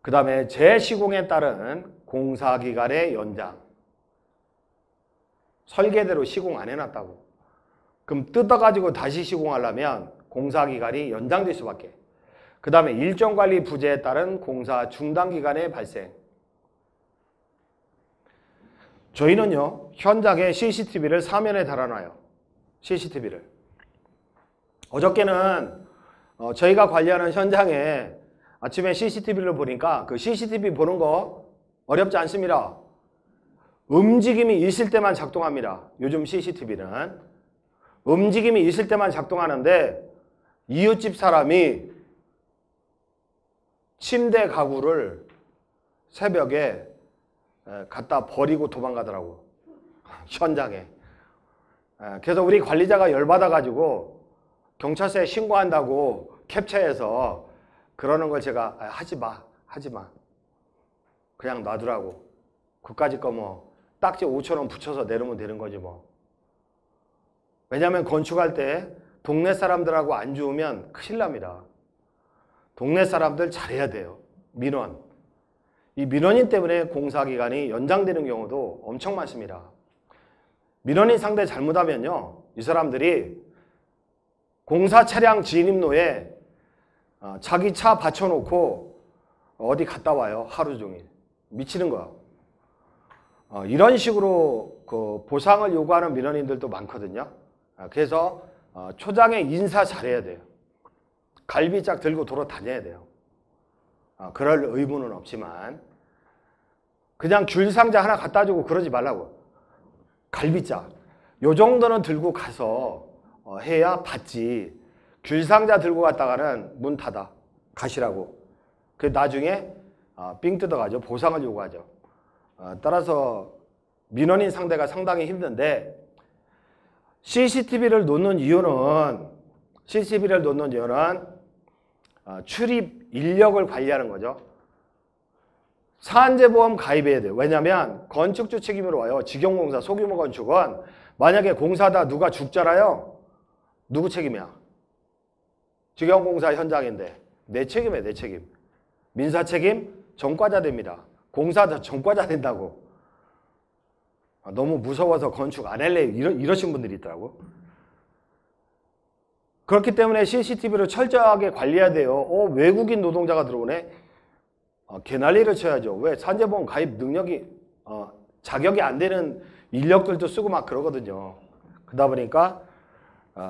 그 다음에 재시공에 따른 공사기간의 연장. 설계대로 시공 안 해놨다고. 그럼 뜯어가지고 다시 시공하려면 공사기간이 연장될 수밖에. 그 다음에 일정관리 부재에 따른 공사 중단기간의 발생. 저희는요, 현장에 CCTV를 사면에 달아놔요. CCTV를. 어저께는 저희가 관리하는 현장에 아침에 CCTV를 보니까 그 CCTV 보는 거 어렵지 않습니다. 움직임이 있을 때만 작동합니다. 요즘 CCTV는. 움직임이 있을 때만 작동하는데 이웃집 사람이 침대 가구를 새벽에 갖다 버리고 도망가더라고. 현장에. 그래서 우리 관리자가 열받아가지고 경찰서에 신고한다고 캡처해서 그러는 걸 제가 하지 마. 그냥 놔두라고. 그까짓 거 뭐 딱지 5,000원 붙여서 내놓으면 되는 거지 뭐. 왜냐하면 건축할 때 동네 사람들하고 안 좋으면 큰일 납니다. 동네 사람들 잘해야 돼요. 민원. 이 민원인 때문에 공사기간이 연장되는 경우도 엄청 많습니다. 민원인 상대 잘못하면요, 이 사람들이 공사 차량 진입로에 자기 차 받쳐놓고 어디 갔다 와요. 하루 종일. 미치는 거야. 이런 식으로 그 보상을 요구하는 민원인들도 많거든요. 그래서 초장에 인사 잘해야 돼요. 갈비짝 들고 돌아다녀야 돼요. 그럴 의무는 없지만 그냥 귤상자 하나 갖다 주고 그러지 말라고. 갈비짝. 요 정도는 들고 가서 해야 받지. 귤상자 들고 갔다가는 문 닫아. 가시라고. 그 나중에 삥 뜯어가죠. 보상을 요구하죠. 따라서 민원인 상대가 상당히 힘든데 CCTV를 놓는 이유는 출입 인력을 관리하는 거죠. 사안제보험 가입해야 돼요. 왜냐하면 건축주 책임으로 와요. 직영공사 소규모 건축은 만약에 공사다 누가 죽잖아요. 누구 책임이야? 직영공사 현장인데 내 책임이에요. 내 책임. 민사 책임 전과자 됩니다. 공사도 전과자 된다고. 너무 무서워서 건축 안 할래 이러신 분들이 있더라고. 그렇기 때문에 CCTV를 철저하게 관리해야 돼요. 외국인 노동자가 들어오네. 개난리를 쳐야죠. 왜? 산재보험 가입 능력이 자격이 안 되는 인력들도 쓰고 막 그러거든요. 그러다 보니까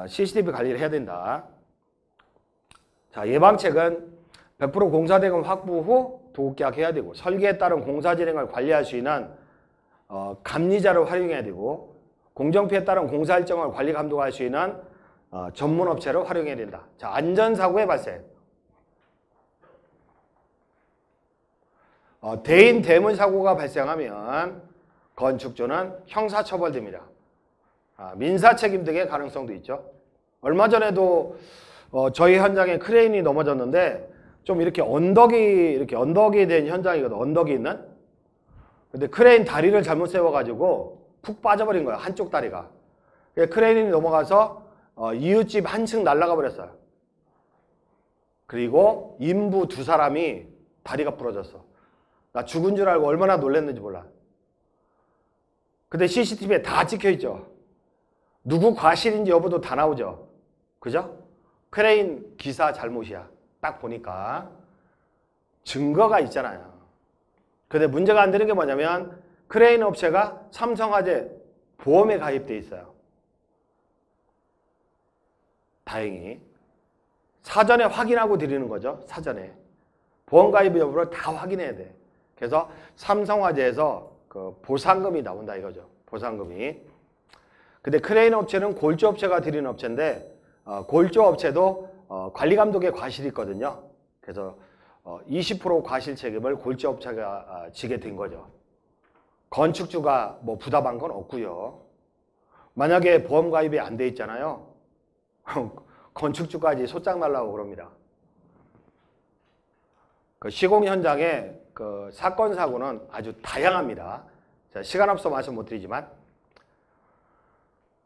CCTV 관리를 해야 된다. 자, 예방책은 100% 공사대금 확보 후 도급계약해야 되고, 설계에 따른 공사 진행을 관리할 수 있는 감리자를 활용해야 되고, 공정피해에 따른 공사 일정을 관리 감독할 수 있는 전문업체를 활용해야 된다. 자, 안전사고의 발생. 대인 대문 사고가 발생하면 건축주는 형사처벌됩니다. 민사 책임 등의 가능성도 있죠. 얼마 전에도 저희 현장에 크레인이 넘어졌는데 좀 이렇게 언덕이 된 현장이거든. 언덕이 있는. 근데 크레인 다리를 잘못 세워가지고 푹 빠져버린 거야. 한쪽 다리가. 크레인이 넘어가서 이웃집 한 층 날아가 버렸어요. 그리고 인부 2사람이 다리가 부러졌어. 나 죽은 줄 알고 얼마나 놀랐는지 몰라. 근데 CCTV에 다 찍혀있죠. 누구 과실인지 여부도 다 나오죠. 그죠? 크레인 기사 잘못이야. 딱 보니까. 증거가 있잖아요. 근데 문제가 안 되는 게 뭐냐면 크레인 업체가 삼성화재 보험에 가입돼 있어요. 다행히. 사전에 확인하고 드리는 거죠. 사전에. 보험 가입 여부를 다 확인해야 돼. 그래서 삼성화재에서 그 보상금이 나온다 이거죠. 보상금이. 근데 크레인 업체는 골조 업체가 드리는 업체인데 골조 업체도 관리 감독의 과실이 있거든요. 그래서 20% 과실 책임을 골조 업체가 지게 된 거죠. 건축주가 뭐 부담한 건 없고요. 만약에 보험 가입이 안 돼 있잖아요. 건축주까지 소장 날라고 그럽니다. 그 시공 현장의 그 사건 사고는 아주 다양합니다. 자, 시간 없어 말씀 못 드리지만,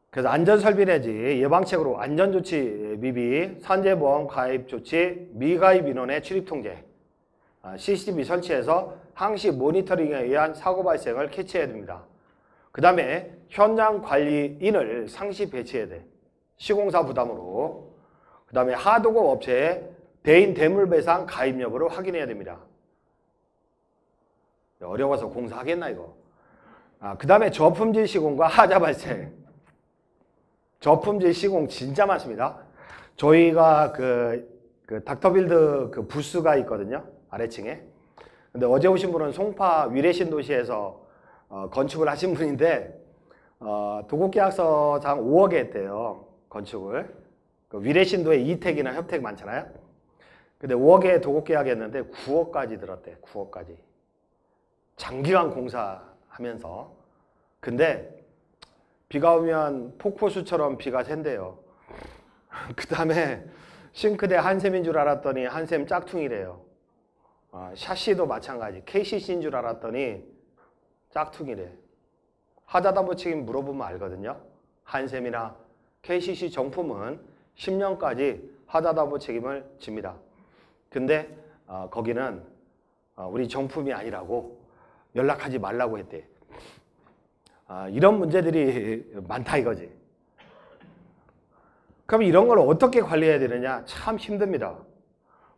그래서 안전설비 내지 예방책으로 안전조치 미비, 산재보험 가입 조치, 미가입 인원의 출입통제, CCTV 설치해서 항시 모니터링에 의한 사고 발생을 캐치해야 됩니다. 그 다음에 현장 관리인을 상시 배치해야 돼. 시공사 부담으로. 그 다음에 하도급 업체의 대인 대물배상 가입 여부를 확인해야 됩니다. 어려워서 공사하겠나 이거. 그 다음에 저품질 시공과 하자 발생. 저품질 시공 진짜 많습니다. 저희가 그 닥터빌드 그 부스가 있거든요. 아래층에. 근데 어제 오신 분은 송파 위례신도시에서 건축을 하신 분인데 도급계약서상 5억에 했대요. 건축을. 그 위례신도에 이택이나 협택 많잖아요. 근데 5억에 도급계약했는데 9억까지 들었대. 9억까지. 장기간 공사하면서. 근데 비가 오면 폭포수처럼 비가 샌대요. 그 다음에 싱크대 한샘인 줄 알았더니 한샘 짝퉁이래요. 샤시도 마찬가지. KCC인 줄 알았더니 짝퉁이래. 하자담보 책임 물어보면 알거든요. 한샘이나 KCC 정품은 10년까지 하자담보 책임을 집니다. 근데 거기는 우리 정품이 아니라고 연락하지 말라고 했대. 이런 문제들이 많다 이거지. 그럼 이런 걸 어떻게 관리해야 되느냐? 참 힘듭니다.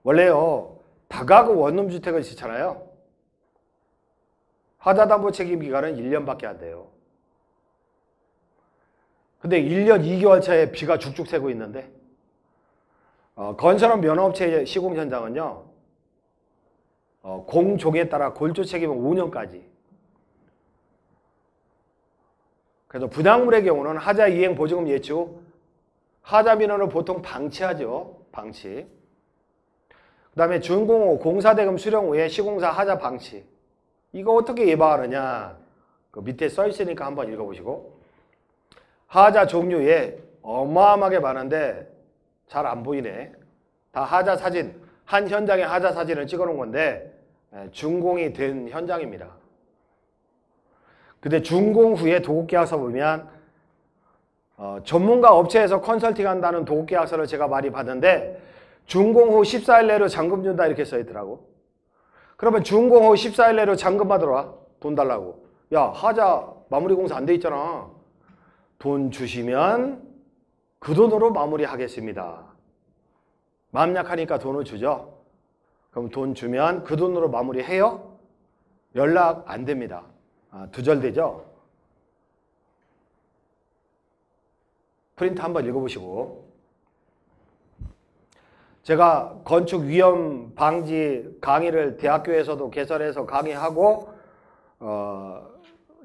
원래요. 다가구 원룸주택을 짓잖아요. 하자담보 책임 기간은 1년밖에 안 돼요. 근데 1년 2개월 차에 비가 죽죽 새고 있는데 건설업 면허업체의 시공 현장은요. 공종에 따라 골조 책임은 5년까지. 그래서 분양물의 경우는 하자 이행 보증금 예치 후 하자 민원을 보통 방치하죠. 방치. 그 다음에 준공후 공사대금 수령 후에 시공사 하자 방치. 이거 어떻게 예방하느냐. 그 밑에 써 있으니까 한번 읽어보시고. 하자 종류에 어마어마하게 많은데 잘 안 보이네. 다 하자 사진. 한 현장의 하자 사진을 찍어 놓은 건데 준공이 된 현장입니다. 근데 준공 후에 도급계약서 보면 전문가 업체에서 컨설팅 한다는 도급계약서를 제가 많이 봤는데 준공 후 14일 내로 잔금 준다 이렇게 써있더라고. 그러면 준공 후 14일 내로 잔금 받으러 와. 돈 달라고. 야, 하자 마무리 공사 안 돼 있잖아. 돈 주시면 그 돈으로 마무리하겠습니다. 마음 약하니까 돈을 주죠. 그럼 돈 주면 그 돈으로 마무리해요? 연락 안 됩니다. 두절되죠? 프린트 한번 읽어보시고. 제가 건축 위험 방지 강의를 대학교에서도 개설해서 강의하고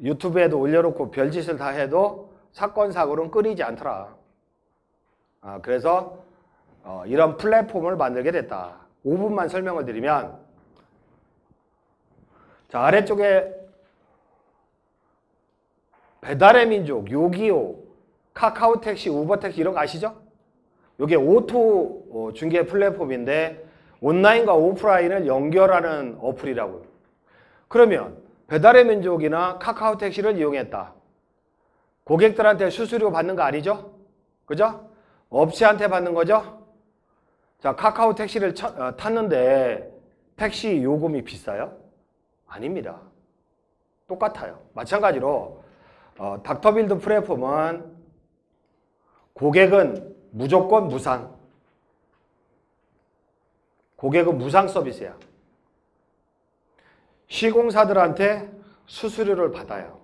유튜브에도 올려놓고 별짓을 다 해도 사건 사고는 끊이지 않더라. 그래서 이런 플랫폼을 만들게 됐다. 5분만 설명을 드리면, 자, 아래쪽에 배달의 민족, 요기요, 카카오택시, 우버택시 이런 거 아시죠? 이게 오토 중개 플랫폼인데 온라인과 오프라인을 연결하는 어플이라고요. 그러면 배달의 민족이나 카카오택시를 이용했다. 고객들한테 수수료 받는 거 아니죠? 그죠? 업체한테 받는 거죠? 자, 카카오택시를 탔는데 택시 요금이 비싸요? 아닙니다. 똑같아요. 마찬가지로 닥터빌드 플랫폼은 고객은 무조건 무상. 고객은 무상 서비스야. 시공사들한테 수수료를 받아요.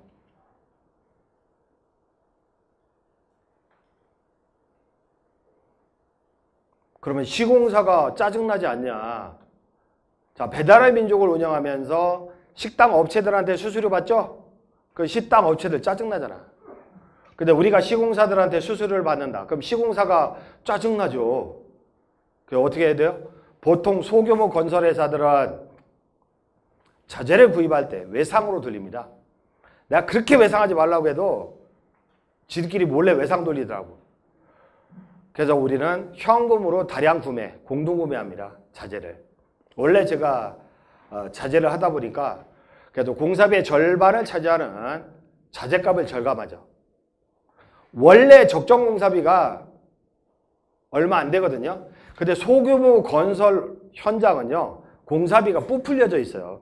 그러면 시공사가 짜증나지 않냐? 자, 배달의 민족을 운영하면서 식당 업체들한테 수수료 받죠? 그 식당 업체들 짜증나잖아. 근데 우리가 시공사들한테 수수료를 받는다. 그럼 시공사가 짜증나죠. 그 어떻게 해야 돼요? 보통 소규모 건설회사들은 자재를 구입할 때 외상으로 돌립니다. 내가 그렇게 외상하지 말라고 해도 지들끼리 몰래 외상 돌리더라고. 그래서 우리는 현금으로 다량 구매, 공동 구매합니다. 자재를. 원래 제가 자재를 하다 보니까 그래도 공사비의 절반을 차지하는 자재값을 절감하죠. 원래 적정 공사비가 얼마 안 되거든요. 근데 소규모 건설 현장은요, 공사비가 부풀려져 있어요.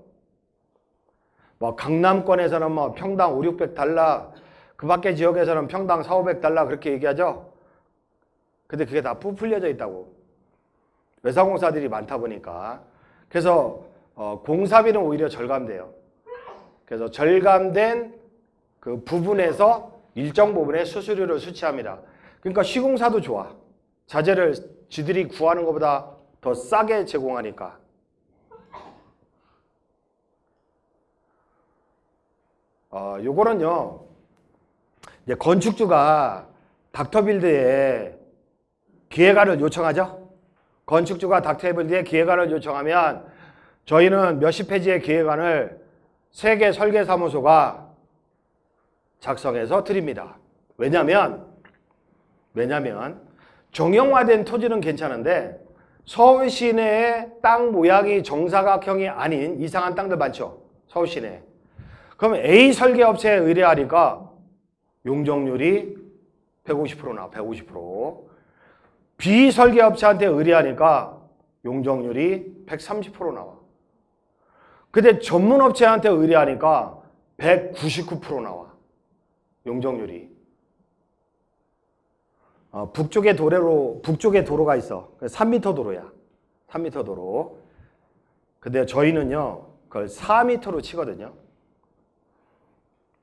뭐 강남권에서는 뭐 평당 5, 600달러, 그 밖에 지역에서는 평당 4, 500달러 그렇게 얘기하죠. 근데 그게 다 부풀려져 있다고. 외상공사들이 많다 보니까. 그래서 공사비는 오히려 절감돼요. 그래서 절감된 그 부분에서 일정 부분의 수수료를 수취합니다. 그러니까 시공사도 좋아. 자재를 지들이 구하는 것보다 더 싸게 제공하니까. 요거는요, 이제 건축주가 닥터빌드에 기획안을 요청하죠. 건축주가 닥터빌드에 기획안을 요청하면 저희는 몇십 페이지의 기획안을 3개 설계사무소가 작성해서 드립니다. 왜냐면 정형화된 토지는 괜찮은데 서울 시내의 땅 모양이 정사각형이 아닌 이상한 땅들 많죠. 서울 시내에. 그러면 A 설계업체에 의뢰하니까 용적률이 150% 나와. 150%. B 설계업체한테 의뢰하니까 용적률이 130% 나와. 근데 전문업체한테 의뢰하니까 199% 나와. 용적률이. 북쪽에 도로가 있어. 3m 도로야. 3m 도로. 근데 저희는요, 그걸 4m로 치거든요.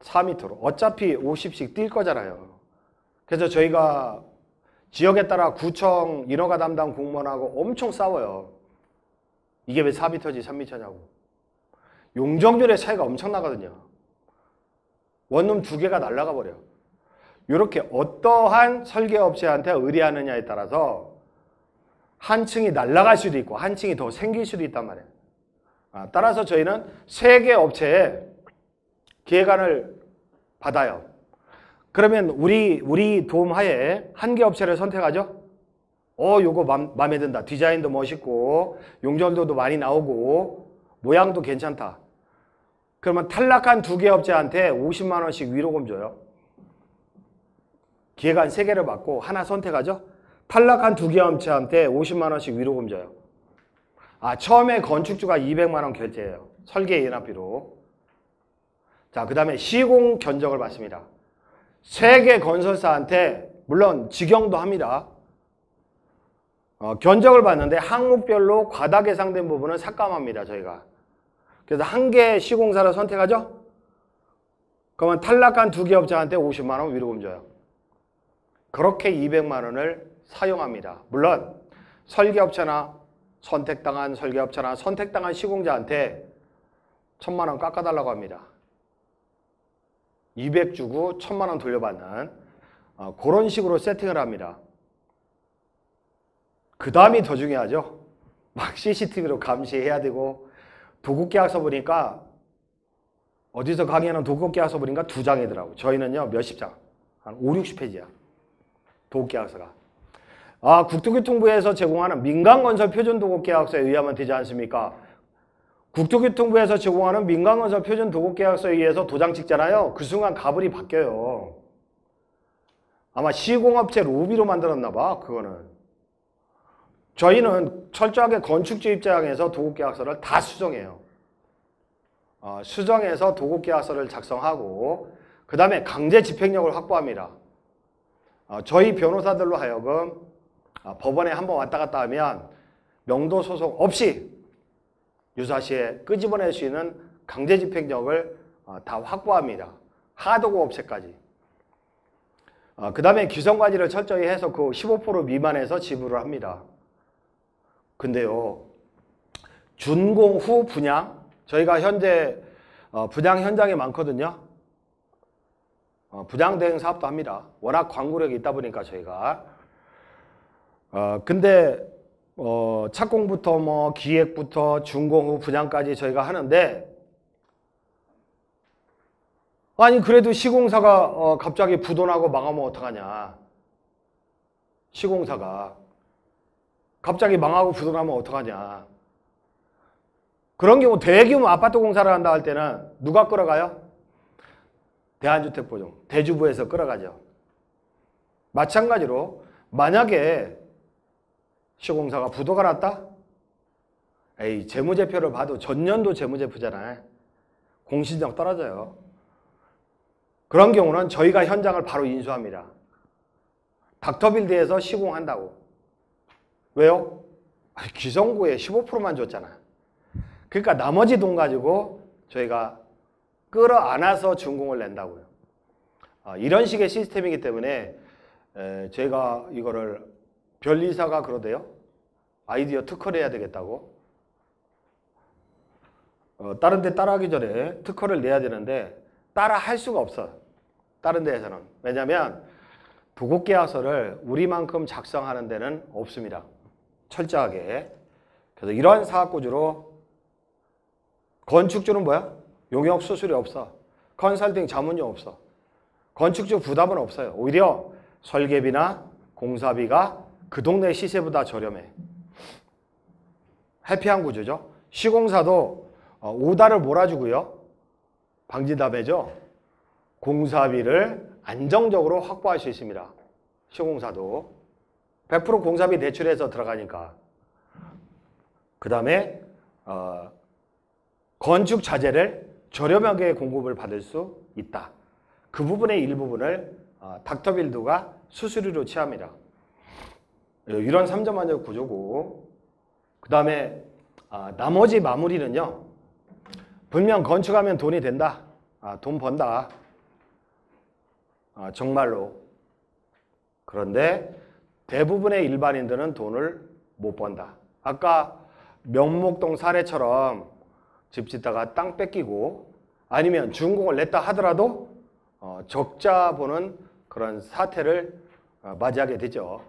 4m로. 어차피 50씩 뛸 거잖아요. 그래서 저희가 지역에 따라 구청 인허가 담당 공무원하고 엄청 싸워요. 이게 왜 4m지 3m냐고. 용적률의 차이가 엄청나거든요. 원룸 2개가 날아가 버려. 이렇게 어떠한 설계업체한테 의뢰하느냐에 따라서 한 층이 날아갈 수도 있고 한 층이 더 생길 수도 있단 말이에요. 따라서 저희는 3개 업체에 기획안을 받아요. 그러면 우리 도움하에 1개 업체를 선택하죠. 요거 마음에 든다. 디자인도 멋있고 용적률도 많이 나오고 모양도 괜찮다. 그러면 탈락한 2개 업체한테 50만 원씩 위로금 줘요. 기획안 3개를 받고 하나 선택하죠. 탈락한 2개 업체한테 50만 원씩 위로금 줘요. 처음에 건축주가 200만 원 결제해요. 설계 인합비로. 자, 그 다음에 시공 견적을 받습니다. 3개 건설사한테 물론 직영도 합니다. 견적을 받는데 항목별로 과다 예상된 부분은 삭감합니다. 저희가. 그래서 1개 시공사를 선택하죠. 그러면 탈락한 2개 업체한테 50만 원 위로금 줘요. 그렇게 200만 원을 사용합니다. 물론 설계업체나 선택당한 설계업체나 선택당한 시공자한테 1000만 원 깎아달라고 합니다. 200 주고 1000만 원 돌려받는 그런 식으로 세팅을 합니다. 그 다음이 더 중요하죠. 막 CCTV로 감시해야 되고 도급계약서 보니까 어디서 강의하는 도급계약서 보니까 2장이더라고. 저희는요 몇십 장, 한 5, 60페이지야. 도급계약서가. 국토교통부에서 제공하는 민간건설 표준도급계약서에 의하면 되지 않습니까? 국토교통부에서 제공하는 민간건설 표준도급계약서에 의해서 도장 찍잖아요. 그 순간 가불이 바뀌어요. 아마 시공업체 로비로 만들었나 봐. 그거는. 저희는 철저하게 건축주 입장에서 도급계약서를 다 수정해요. 수정해서 도급계약서를 작성하고 그 다음에 강제 집행력을 확보합니다. 저희 변호사들로 하여금 법원에 한번 왔다 갔다 하면 명도 소송 없이 유사시에 끄집어낼 수 있는 강제 집행력을 다 확보합니다. 하도급 업체까지. 그 다음에 규정관리를 철저히 해서 그 15% 미만에서 지불을 합니다. 근데요, 준공 후 분양, 저희가 현재 분양 현장이 많거든요. 분양 대행 사업도 합니다. 워낙 광고력이 있다 보니까 저희가. 근데 착공부터 뭐 기획부터 준공 후 분양까지 저희가 하는데, 아니 그래도 시공사가 갑자기 부도나고 망하면 어떡하냐. 시공사가 갑자기 망하고 부도나면 어떡하냐. 그런 경우 대규모 아파트 공사를 한다 할 때는 누가 끌어가요? 대한주택보증, 대주부에서 끌어가죠. 마찬가지로 만약에 시공사가 부도가 났다? 에이, 재무제표를 봐도 전년도 재무제표잖아요. 공신력 떨어져요. 그런 경우는 저희가 현장을 바로 인수합니다. 닥터빌드에서 시공한다고. 왜요? 기성구에 15%만 줬잖아. 그러니까 나머지 돈 가지고 저희가 끌어안아서 준공을 낸다고요. 이런 식의 시스템이기 때문에 저희가 이거를 변리사가 그러대요. 아이디어 특허를 해야 되겠다고. 다른 데 따라하기 전에 특허를 내야 되는데 따라 할 수가 없어. 다른 데에서는. 왜냐하면 도급계약서를 우리만큼 작성하는 데는 없습니다. 철저하게. 그래서 이러한 사업구조로 건축주는 뭐야? 용역 수수료 없어. 컨설팅 자문료 없어. 건축주 부담은 없어요. 오히려 설계비나 공사비가 그 동네 시세보다 저렴해. 해피한 구조죠. 시공사도 오다를 몰아주고요. 방지담회죠. 공사비를 안정적으로 확보할 수 있습니다. 시공사도 100% 공사비 대출해서 들어가니까. 그 다음에 건축 자재를 저렴하게 공급을 받을 수 있다. 그 부분의 일부분을 닥터빌드가 수수료로 취합니다. 이런 3점 만족 구조고, 그 다음에 나머지 마무리는요. 분명 건축하면 돈이 된다. 돈 번다. 정말로. 그런데 대부분의 일반인들은 돈을 못 번다. 아까 명목동 사례처럼 집 짓다가 땅 뺏기고 아니면 준공을 냈다 하더라도 적자 보는 그런 사태를 맞이하게 되죠.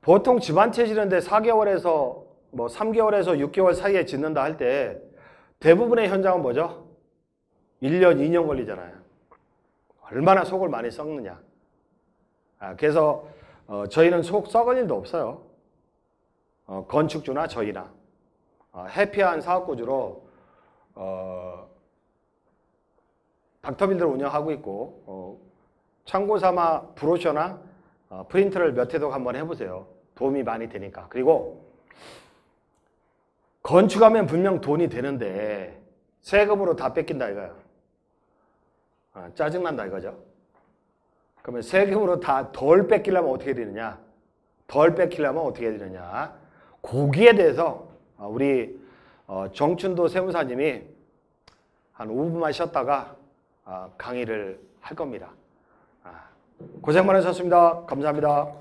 보통 집 한 채 지는데 4개월에서 뭐 3개월에서 6개월 사이에 짓는다 할 때 대부분의 현장은 뭐죠? 1년, 2년 걸리잖아요. 얼마나 속을 많이 썩느냐. 그래서 저희는 속 썩을 일도 없어요. 건축주나 저희나. 해피한 사업구조로 닥터빌드를 운영하고 있고, 참고삼아 브로셔나 프린트를 몇 회독 한번 해보세요. 도움이 많이 되니까. 그리고 건축하면 분명 돈이 되는데 세금으로 다 뺏긴다 이거야. 짜증난다 이거죠. 그러면 세금으로 다 덜 뺏기려면 어떻게 되느냐? 덜 뺏기려면 어떻게 되느냐? 거기에 대해서 우리 정춘도 세무사님이 한 5분만 쉬었다가 강의를 할 겁니다. 고생 많으셨습니다. 감사합니다.